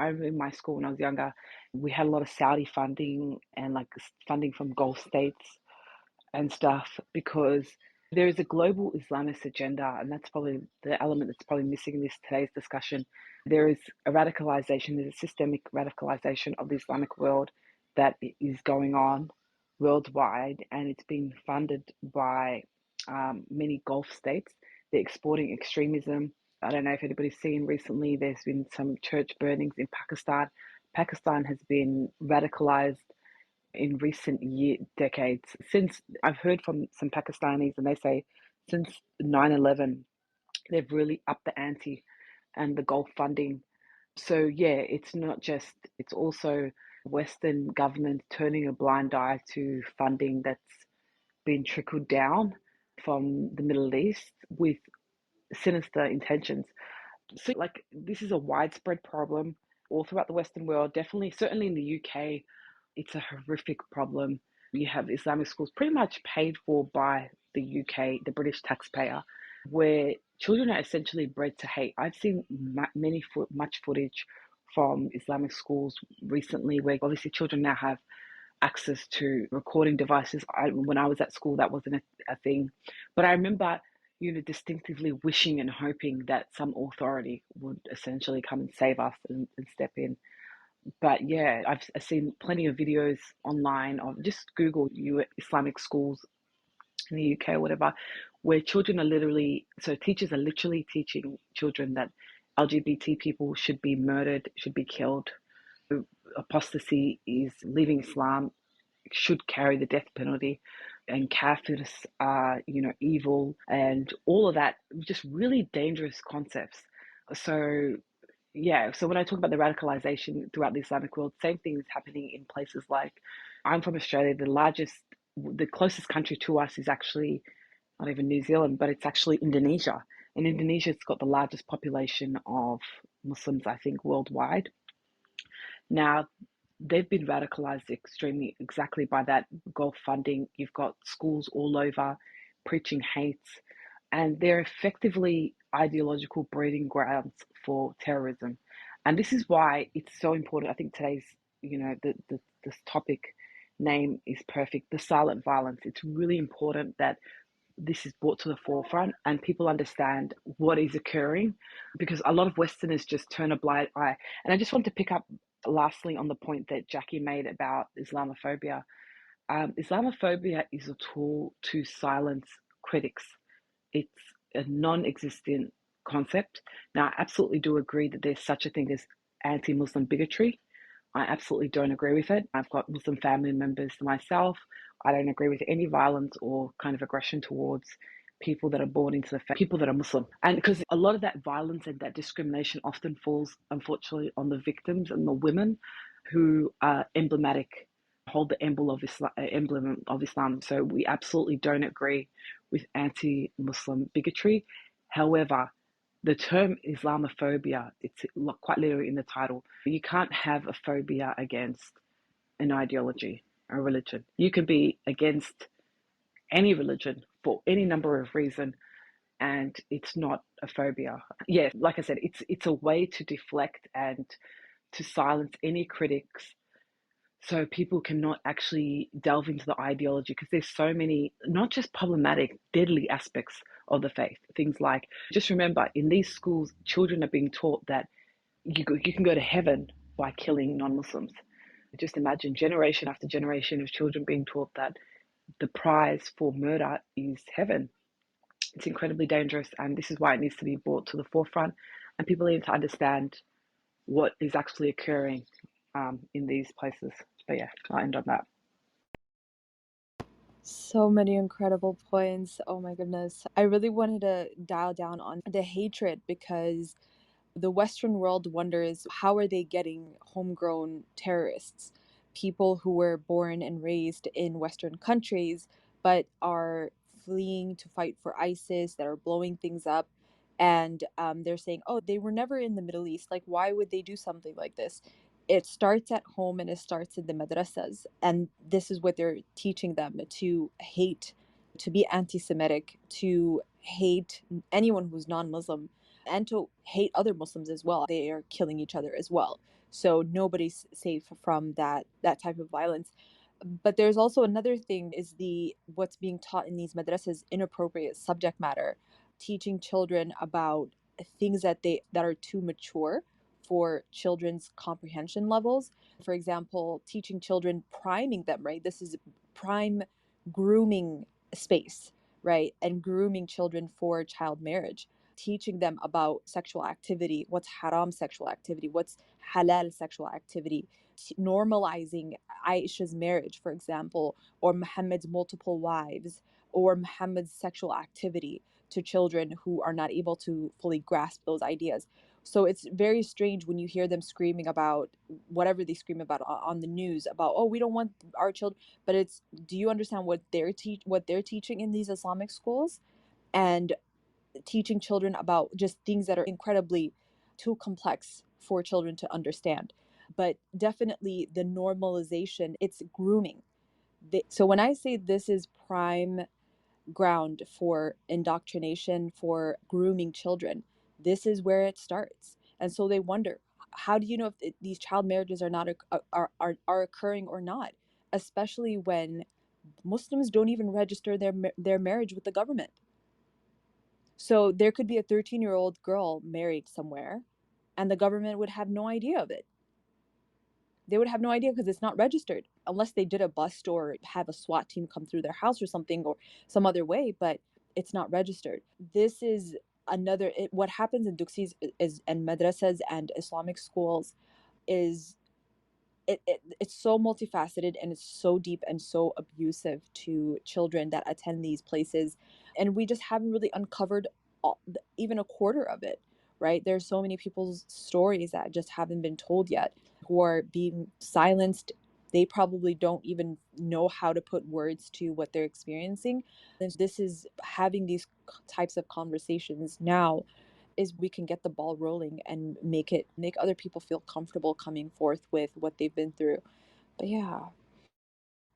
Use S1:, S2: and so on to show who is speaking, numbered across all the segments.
S1: I remember in my school when I was younger, we had a lot of Saudi funding and like funding from Gulf states and stuff because there is a global Islamist agenda, and that's probably the element that's probably missing in this today's discussion. There is a radicalization, there's a systemic radicalization of the Islamic world that is going on worldwide, and it's being funded by many Gulf states. They're exporting extremism. I don't know if anybody's seen recently, there's been some church burnings in Pakistan. Pakistan has been radicalized in recent decades. Since I've heard from some Pakistanis, and they say since 9/11, they've really upped the ante and the Gulf funding. So yeah, it's not just, it's also Western government turning a blind eye to funding that's been trickled down from the Middle East with sinister intentions. So like this is a widespread problem all throughout the Western world, definitely, certainly in the UK, it's a horrific problem. You have Islamic schools pretty much paid for by the UK, the British taxpayer, where children are essentially bred to hate. I've seen much footage from Islamic schools recently where obviously children now have access to recording devices. When I was at school, that wasn't a thing. But I remember, distinctively wishing and hoping that some authority would essentially come and save us and step in. But yeah, I've seen plenty of videos online of just Google Islamic schools in the UK or whatever, where children are literally, so teachers are literally teaching children that LGBT people should be murdered, should be killed. Apostasy is leaving Islam, should carry the death penalty, and kafirs are, evil, and all of that, just really dangerous concepts. So yeah, so when I talk about the radicalization throughout the Islamic world, same thing is happening in places like, I'm from Australia. The closest country to us is actually not even New Zealand, but it's actually Indonesia. And Indonesia's got the largest population of Muslims, I think, worldwide. Now, they've been radicalized extremely exactly by that Gulf funding. You've got schools all over preaching hate, and they're effectively ideological breeding grounds for terrorism. And this is why it's so important. I think today's, this topic name is perfect, the silent violence. It's really important that this is brought to the forefront and people understand what is occurring, because a lot of Westerners just turn a blind eye. And I just want to pick up lastly on the point that Jackie made about Islamophobia. Islamophobia is a tool to silence critics. It's a non-existent concept. Now, I absolutely do agree that there's such a thing as anti-Muslim bigotry. I absolutely don't agree with it. I've got Muslim family members myself. I don't agree with any violence or kind of aggression towards people that are born into people that are Muslim. And because a lot of that violence and that discrimination often falls, unfortunately, on the victims and the women who are emblematic, hold the emblem of Islam. So we absolutely don't agree with anti-Muslim bigotry. However, the term Islamophobia, it's quite literally in the title. You can't have a phobia against an ideology, a religion. You can be against any religion for any number of reasons, and it's not a phobia. Yeah, like I said, it's a way to deflect and to silence any critics so people cannot actually delve into the ideology, because there's so many not just problematic, deadly aspects of the faith. Things like, just remember, in these schools, children are being taught that you can go to heaven by killing non-Muslims. Just imagine generation after generation of children being taught that the prize for murder is heaven. It's incredibly dangerous, and this is why it needs to be brought to the forefront, and people need to understand what is actually occurring in these places. But yeah, I'll end on that.
S2: So many incredible points. Oh my goodness. I really wanted to dial down on the hatred because the Western world wonders, how are they getting homegrown terrorists? People who were born and raised in Western countries but are fleeing to fight for ISIS, that are blowing things up. And they're saying, oh, they were never in the Middle East. Like, why would they do something like this? It starts at home and it starts in the madrasas. And this is what they're teaching them: to hate, to be anti Semitic, to hate anyone who's non Muslim, and to hate other Muslims as well. They are killing each other as well. So nobody's safe from that type of violence. But there's also another thing is the what's being taught in these madrasas inappropriate subject matter, teaching children about things that are too mature for children's comprehension levels. For example, teaching children, priming them, right? This is prime grooming space, right? And grooming children for child marriage, teaching them about sexual activity, what's haram sexual activity, what's halal sexual activity, normalizing Aisha's marriage, for example, or Muhammad's multiple wives, or Muhammad's sexual activity to children who are not able to fully grasp those ideas. So it's very strange when you hear them screaming about whatever they scream about on the news about, oh, we don't want our children, but it's, do you understand what they're teaching in these Islamic schools, and teaching children about just things that are incredibly too complex for children to understand. But definitely the normalization, it's grooming. So when I say this is prime ground for indoctrination, for grooming children, this is where it starts. And so they wonder, how do you know if these child marriages are not are occurring or not, especially when Muslims don't even register their marriage with the government. So there could be a 13-year-old girl married somewhere, and the government would have no idea of it. They would have no idea because it's not registered unless they did a bust or have a SWAT team come through their house or something or some other way, but it's not registered. This is what happens in Duksis is and madrasas and Islamic schools is it's so multifaceted and it's so deep and so abusive to children that attend these places, and we just haven't really uncovered even a quarter of it, right? There's so many people's stories that just haven't been told yet, who are being silenced. They probably don't even know how to put words to what they're experiencing, and this is having these types of conversations now is we can get the ball rolling and make other people feel comfortable coming forth with what they've been through. But yeah,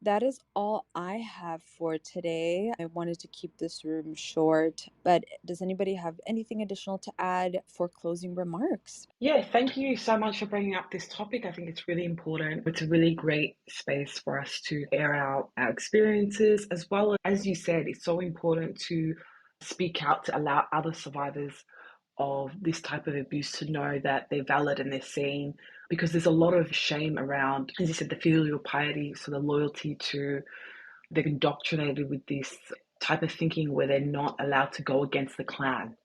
S2: that is all I have for today. I wanted to keep this room short, but does anybody have anything additional to add for closing remarks?
S1: Yeah, thank you so much for bringing up this topic. I think it's really important. It's a really great space for us to air out our experiences, as well as you said, it's so important to speak out to allow other survivors of this type of abuse to know that they're valid and they're seen, because there's a lot of shame around, as you said, the filial piety, so the loyalty to, they're indoctrinated with this type of thinking where they're not allowed to go against the clan.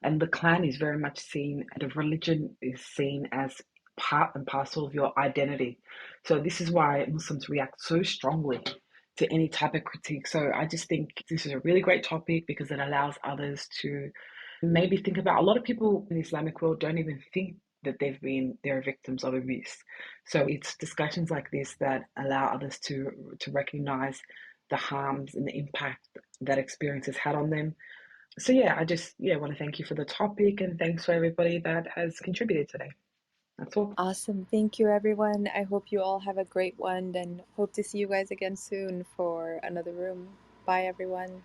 S1: And the clan is very much seen, the religion is seen as part and parcel of your identity. So this is why Muslims react so strongly to any type of critique. So I just think this is a really great topic because it allows others to maybe think about, a lot of people in the Islamic world don't even think that they're victims of abuse. So it's discussions like this that allow others to recognize the harms and the impact that experience has had on them. So yeah, I just want to thank you for the topic, and thanks for everybody that has contributed today. That's all.
S2: Awesome. Thank you, everyone. I hope you all have a great one and hope to see you guys again soon for another room. Bye, everyone.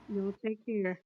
S3: No, take care.